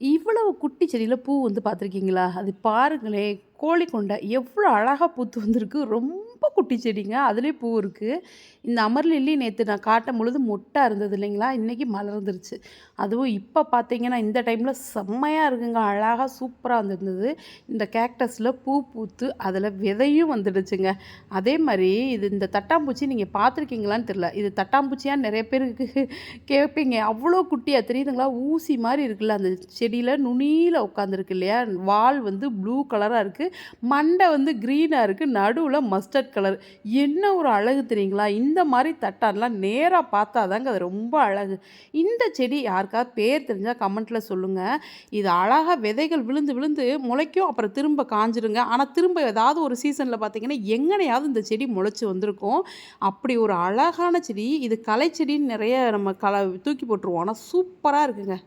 இவ்வளவு குட்டி செடியில பூ வந்து பார்த்துருக்கீங்களா? அது பாருங்களேன், கோழிக்கொண்டை எவ்வளோ அழகா பூத்து வந்திருக்கு. ரொம்ப குட்டி செடிங்க. அதிலயே பூ இருக்கு. இந்த அமர் லில்லி நேத்து நான் காட்டும்பொழுது மொட்டா இருந்தது இல்லைங்களா? இன்னைக்கு மலர்ந்துருச்சு. அதுவும் இப்ப பார்த்தீங்கன்னா, இந்த டைம்ல செம்மையா இருக்குங்க. அழகா சூப்பரா வந்திருந்தது. இந்த கேக்டஸ்ல பூ பூத்து அதில விதையும் வந்துடுச்சுங்க. அதே மாரி இந்த தட்டாம்பூச்சி நீங்க பார்த்துருக்கீங்களான்னு தெரியல. இது தட்டாம்பூச்சியான்னு நெறைய பேருக்கு கேட்பீங்க. அவ்வளோ குட்டியா தெரியுதுங்களா? ஊசி மாரி இருக்குல்ல, அந்த செடியில நுனியில உட்காந்துருக்கு இல்லையா? வால் வந்து ப்ளூ கலரா இருக்கு. மண்டை வந்து கிரீனா இருக்கு. நடுவுல மஸ்டர்ட் கலர். என்ன ஒரு அழகு தெரியுங்களா? இந்த மாரி தட்டான்லாம் நேரா பார்த்தா தாங்க அது ரொம்ப அழகு. இந்த செடி யாருக்காவது பேர் தெரிஞ்சா கமெண்ட்ல சொல்லுங்க. இது அழகா விதைகள் விழுந்து விழுந்து முளைக்கும். அப்புறம் திரும்ப காஞ்சிருங்க. ஆனா திரும்ப ஏதாவது ஒரு சீசன்ல பார்த்தீங்கன்னா, எங்கனையாவது இந்த செடி முளைச்சு வந்திருக்கும். அப்படி ஒரு அழகான செடி. இது கலைச்செடின்னு நெறைய நம்ம தூக்கி போட்டுருவோம். ஆனா சூப்பரா இருக்குங்க.